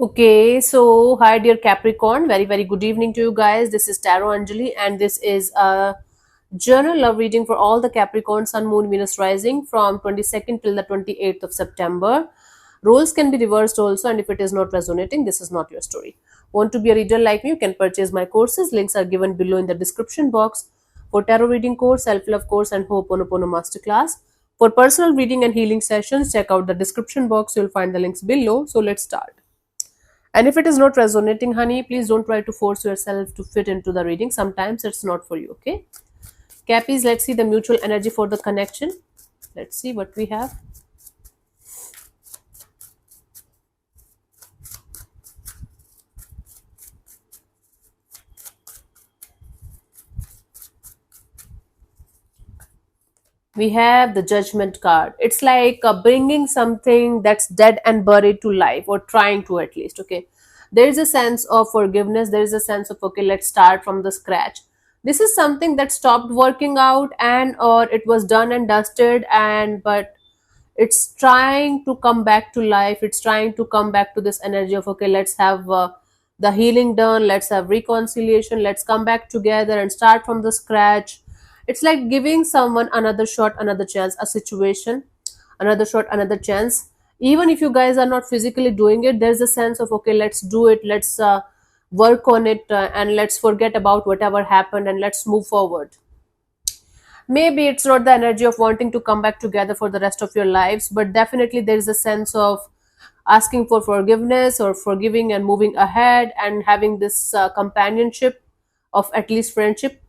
Okay, so hi dear Capricorn, very good evening to you guys. This is Tarot Anjali, and this is a journal love reading for all the Capricorn Sun, Moon, Venus rising from 22nd till the 28th of September. Roles can be reversed also, and if it is not resonating, this is not your story. Want to be a reader like me? You can purchase my courses. Links are given below in the description box for tarot reading course, self-love course, and Ho'oponopono masterclass. For personal reading and healing sessions, check out the description box. You'll find the links below. So let's start. And if it is not resonating, honey, please don't try to force yourself to fit into the reading. Sometimes it's not for you, okay? Cappies, let's see the mutual energy for the connection. Let's see what we have. We have the judgment card. It's like bringing something that's dead and buried to life, or trying to at least, okay? There is a sense of forgiveness. There is a sense of, okay, let's start from the scratch. This is something that stopped working out, and or it was done and dusted, and but it's trying to come back to life. It's trying to come back to this energy of, okay, let's have the healing done, let's have reconciliation, let's come back together and start from the scratch. It's like giving someone another shot, another chance, a situation, another shot, another chance. Even if you guys are not physically doing it, there's a sense of, okay, let's do it, let's work on it, and let's forget about whatever happened and let's move forward. Maybe it's not the energy of wanting to come back together for the rest of your lives, but definitely there is a sense of asking for forgiveness or forgiving and moving ahead and having this companionship of at least friendship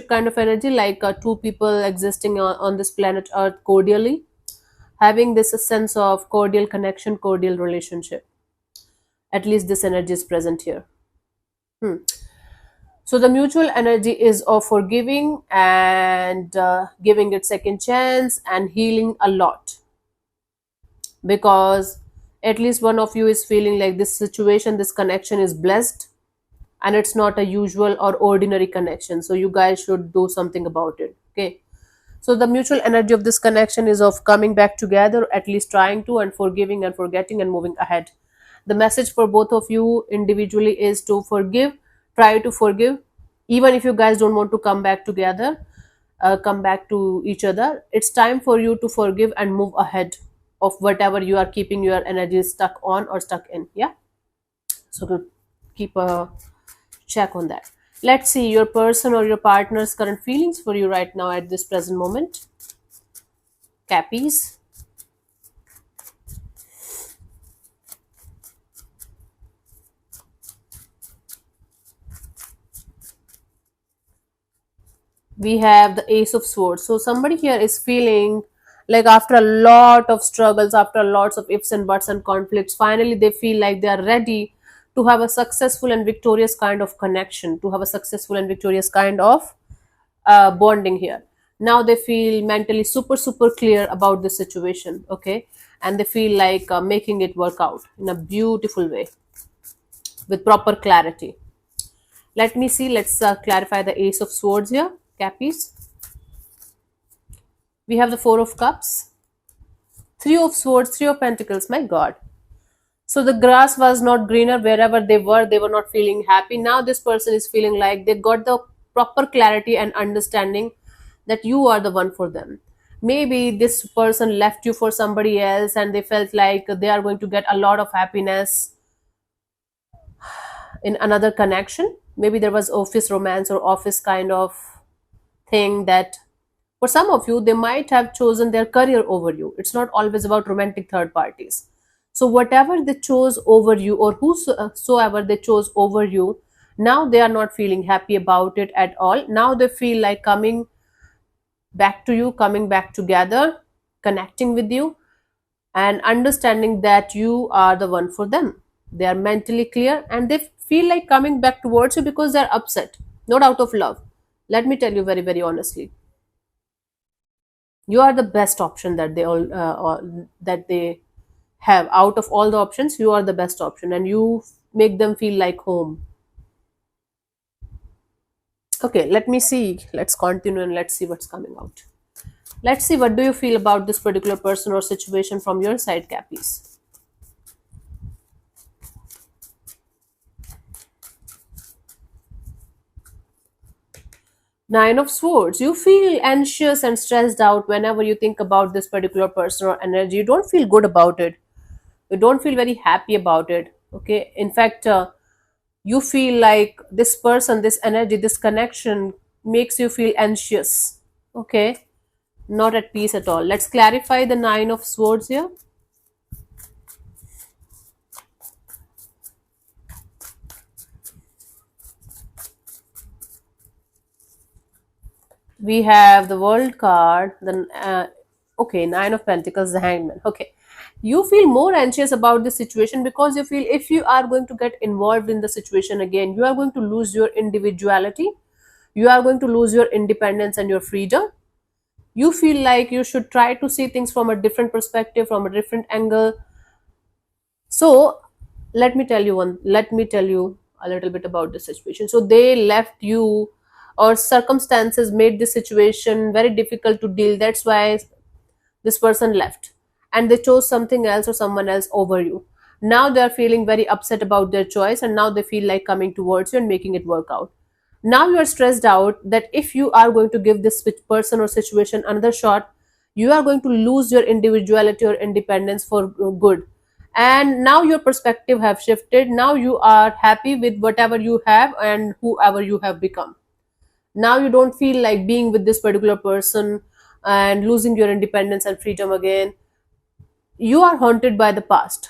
kind of energy, like two people existing on this planet earth cordially, having this sense of cordial connection, cordial relationship. At least this energy is present here. Hmm. So the mutual energy is of forgiving and giving it second chance and healing a lot, because at least one of you is feeling like this situation, this connection is blessed, and it's not a usual or ordinary connection. So you guys should do something about it. Okay. So the mutual energy of this connection is of coming back together, at least trying to, and forgiving and forgetting and moving ahead. The message for both of you individually is to forgive, try to forgive, even if you guys don't want to come back together, come back to each other. It's time for you to forgive and move ahead of whatever you are keeping your energy stuck on or stuck in. Yeah. So to keep a check on that. Let's see your person or your partner's current feelings for you right now at this present moment. Cappies. We have the Ace of Swords. So somebody here is feeling like after a lot of struggles, after lots of ifs and buts and conflicts, finally they feel like they are ready to have a successful and victorious kind of connection, to have a successful and victorious kind of bonding here. Now they feel mentally super clear about the situation, okay, and they feel like making it work out in a beautiful way with proper clarity. Let me see. Let's clarify the Ace of Swords here, Cappies. We have the Four of Cups, Three of Swords, Three of Pentacles. My God. So the grass was not greener wherever they were not feeling happy. Now this person is feeling like they got the proper clarity and understanding that you are the one for them. Maybe this person left you for somebody else and they felt like they are going to get a lot of happiness in another connection. Maybe there was office romance or office kind of thing that for some of you, they might have chosen their career over you. It's not always about romantic third parties. So, whatever they chose over you, or whosoever they chose over you, now they are not feeling happy about it at all. Now they feel like coming back to you, coming back together, connecting with you, and understanding that you are the one for them. They are mentally clear and they feel like coming back towards you because they're upset, not out of love. Let me tell you very honestly, you are the best option that that they have. Out of all the options, you are the best option, and you make them feel like home. Okay, let me see. Let's continue and let's see what's coming out. Let's see, what do you feel about this particular person or situation from your side, Cappies? Nine of Swords. You feel anxious and stressed out whenever you think about this particular person or energy. You don't feel good about it. You don't feel very happy about it. Okay. In fact, you feel like this person, this energy, this connection makes you feel anxious. Okay. Not at peace at all. Let's clarify the Nine of Swords here. We have the World card, then okay, Nine of Pentacles, the Hangman. Okay, you feel more anxious about the situation because you feel if you are going to get involved in the situation again, you are going to lose your individuality, you are going to lose your independence and your freedom. You feel like you should try to see things from a different perspective, from a different angle. So let me tell you a little bit about the situation. So they left you, or circumstances made this situation very difficult to deal. That's why this person left, and they chose something else or someone else over you. Now they are feeling very upset about their choice, and now they feel like coming towards you and making it work out. Now you are stressed out that if you are going to give this person or situation another shot, you are going to lose your individuality or independence for good. And now your perspective have shifted. Now you are happy with whatever you have and whoever you have become. Now you don't feel like being with this particular person and losing your independence and freedom again. You are haunted by the past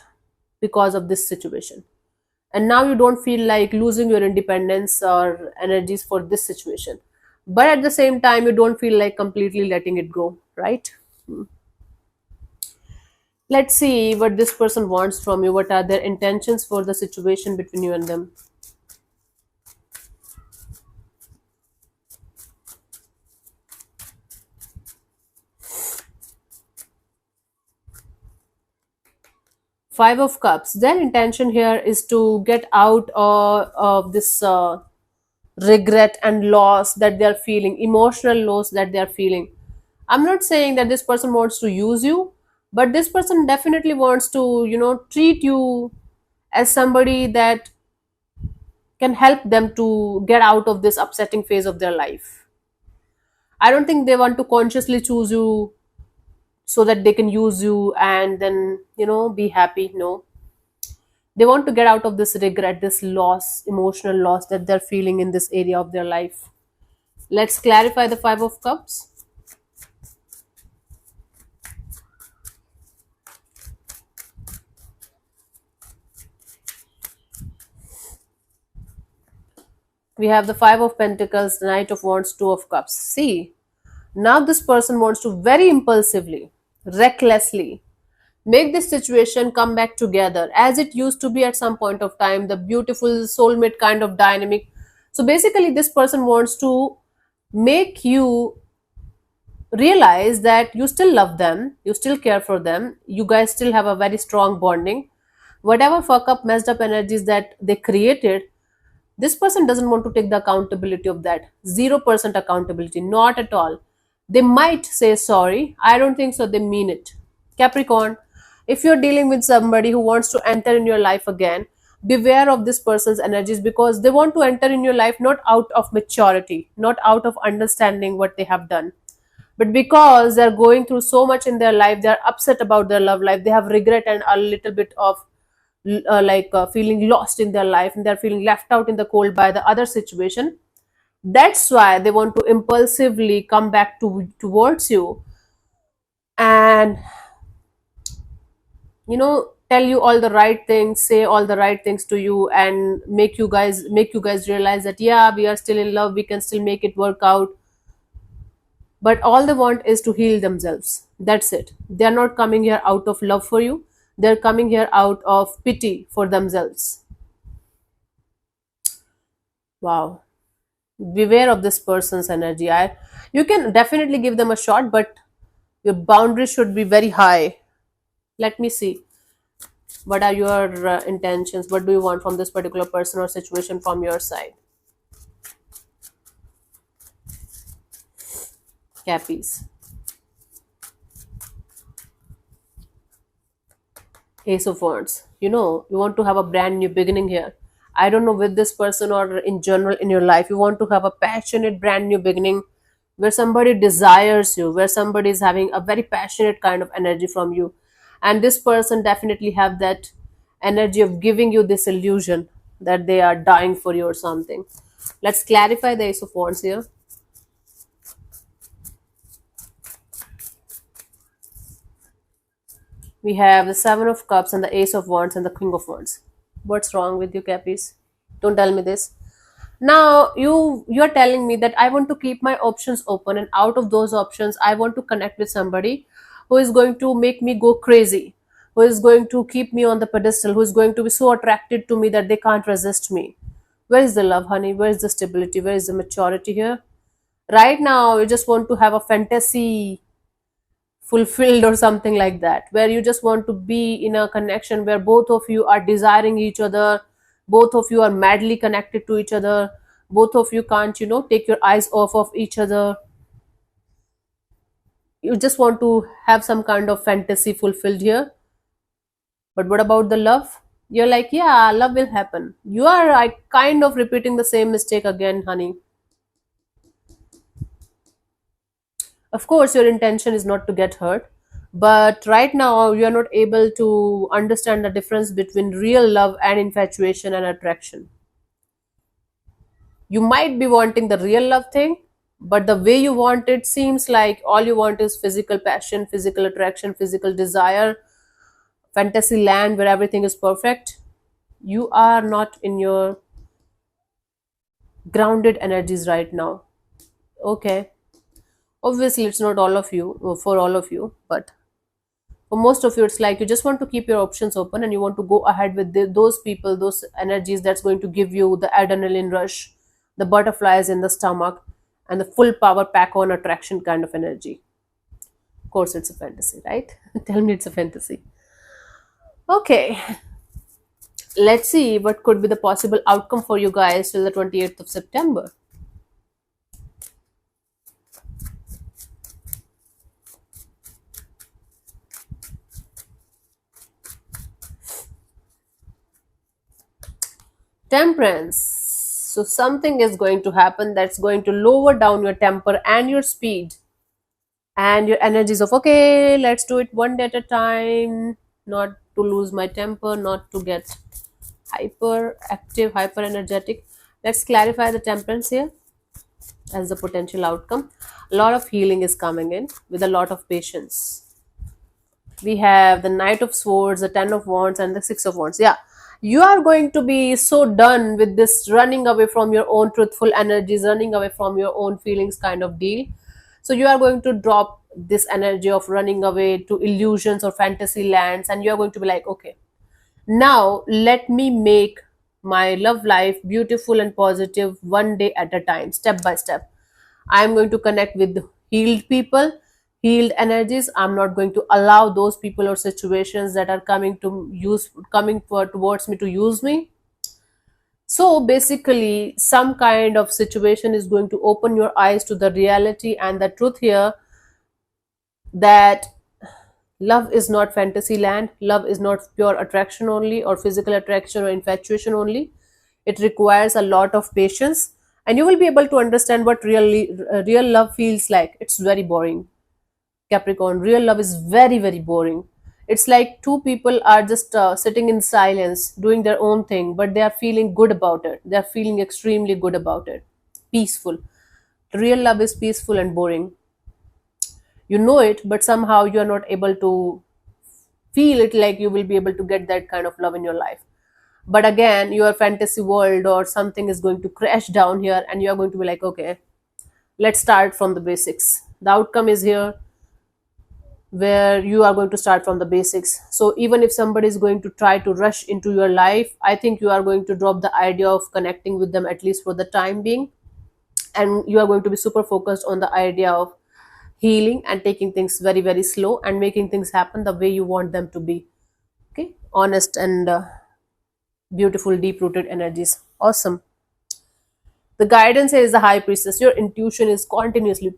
because of this situation, and now you don't feel like losing your independence or energies for this situation, but at the same time you don't feel like completely letting it go, right? Let's see what this person wants from you. What are their intentions for the situation between you and them? Five of Cups. Their intention here is to get out of this regret and loss that they are feeling, emotional loss that they are feeling. I'm not saying that this person wants to use you, but this person definitely wants to, treat you as somebody that can help them to get out of this upsetting phase of their life. I don't think they want to consciously choose you so that they can use you and then, be happy. No, they want to get out of this regret, this loss, emotional loss that they're feeling in this area of their life. Let's clarify the Five of Cups. We have the Five of Pentacles, the Knight of Wands, Two of Cups. See, now this person wants to very impulsively, recklessly make this situation come back together as it used to be at some point of time, the beautiful soulmate kind of dynamic. So basically, this person wants to make you realize that you still love them, you still care for them, you guys still have a very strong bonding. Whatever fuck up, messed up energies that they created, this person doesn't want to take the accountability of that. 0% accountability, not at all. They might say sorry. I don't think so. They mean it. Capricorn, if you're dealing with somebody who wants to enter in your life again, beware of this person's energies because they want to enter in your life not out of maturity, not out of understanding what they have done, but because they're going through so much in their life, they're upset about their love life, they have regret and a little bit of feeling lost in their life, and they're feeling left out in the cold by the other situation. That's why they want to impulsively come back towards you and tell you all the right things, say all the right things to you, and make you guys realize that yeah, we are still in love, we can still make it work out. But all they want is to heal themselves. That's it. They're not coming here out of love for you, they're coming here out of pity for themselves. Wow. Beware of this person's energy. You can definitely give them a shot, but your boundaries should be very high. Let me see. What are your intentions? What do you want from this particular person or situation from your side? Cappies. Ace of Wands. You want to have a brand new beginning here. I don't know, with this person or in general in your life, you want to have a passionate brand new beginning where somebody desires you, where somebody is having a very passionate kind of energy from you, and this person definitely have that energy of giving you this illusion that they are dying for you or something. Let's clarify the Ace of Wands here. We have the Seven of Cups and the Ace of Wands and the King of Wands. What's wrong with you, Cappies? Don't tell me this. Now you're telling me that I want to keep my options open, and out of those options I want to connect with somebody who is going to make me go crazy, who is going to keep me on the pedestal, who is going to be so attracted to me that they can't resist me. Where is the love, honey? Where is the stability? Where is the maturity here? Right now you just want to have a fantasy fulfilled or something like that, where you just want to be in a connection where both of you are desiring each other, both of you are madly connected to each other, both of you can't, take your eyes off of each other. You just want to have some kind of fantasy fulfilled here. But what about the love? You're like, yeah, love will happen. You are like kind of repeating the same mistake again, honey. Of course your intention is not to get hurt, but right now you are not able to understand the difference between real love and infatuation and attraction. You might be wanting the real love thing, but the way you want it seems like all you want is physical passion, physical attraction, physical desire, fantasy land where everything is perfect. You are not in your grounded energies right now. Okay, obviously it's not all of you, for all of you, but for most of you it's like you just want to keep your options open and you want to go ahead with those people, those energies that's going to give you the adrenaline rush, the butterflies in the stomach, and the full power pack on attraction kind of energy. Of course it's a fantasy, right? Tell me it's a fantasy. Okay, let's see what could be the possible outcome for you guys till the 28th of September. Temperance. So something is going to happen that's going to lower down your temper and your speed and your energies of, okay, let's do it one day at a time, not to lose my temper, not to get hyper active, hyper energetic. Let's clarify the temperance here as the potential outcome. A lot of healing is coming in with a lot of patience. We have the Knight of Swords, the Ten of Wands, and the Six of Wands. Yeah, you are going to be so done with this running away from your own truthful energies, running away from your own feelings kind of deal. So you are going to drop this energy of running away to illusions or fantasy lands, and you are going to be like, okay, now let me make my love life beautiful and positive one day at a time, step by step. I am going to connect with healed people, healed energies. I'm not going to allow those people or situations that are towards me to use me. So basically, some kind of situation is going to open your eyes to the reality and the truth here, that love is not fantasy land, love is not pure attraction only or physical attraction or infatuation only. It requires a lot of patience, and you will be able to understand what real love feels like. It's very boring, Capricorn. Real love is very, very boring. It's like two people are just sitting in silence doing their own thing, but they are feeling good about it. They are feeling extremely good about it, peaceful. Real love is peaceful and boring. You know it, but somehow you are not able to feel it like you will be able to get that kind of love in your life. But again, your fantasy world or something is going to crash down here, and you are going to be like, okay, let's start from the basics. The outcome is here, where you are going to start from the basics. So even if somebody is going to try to rush into your life, I think you are going to drop the idea of connecting with them, at least for the time being, and you are going to be super focused on the idea of healing and taking things very, very slow and making things happen the way you want them to be. Okay, honest and beautiful, deep rooted energies. Awesome. The guidance here is the High Priestess. Your intuition is continuously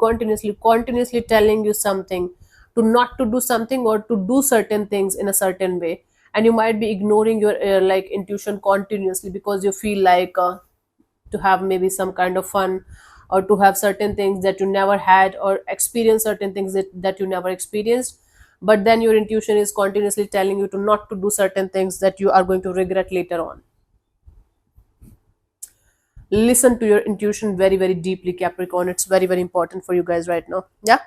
telling you something, to not to do something or to do certain things in a certain way. and you might be ignoring your like intuition continuously because you feel like to have maybe some kind of fun, or to have certain things that you never had, or experience certain things that you never experienced. But then your intuition is continuously telling you to not to do certain things that you are going to regret later on. Listen to your intuition very, very deeply, Capricorn. It's very, very important for you guys right now. Yeah.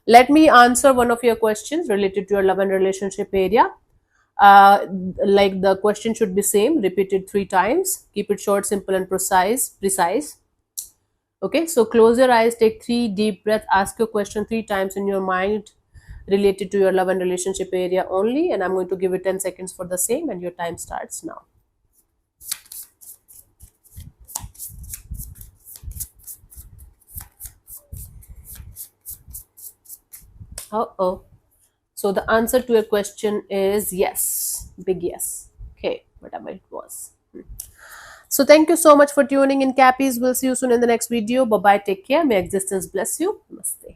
Let me answer one of your questions related to your love and relationship area. uh, like the question should be same, repeated 3 times. Keep it short, simple, and precise. Okay, so close your eyes, take 3 deep breaths, ask your question 3 times in your mind related to your love and relationship area only, and I'm going to give it 10 seconds for the same, and your time starts now. Oh, so the answer to your question is yes, big yes. Okay, whatever it was. So thank you so much for tuning in, Cappies. We'll see you soon in the next video. Bye bye. Take care. May existence bless you. Namaste.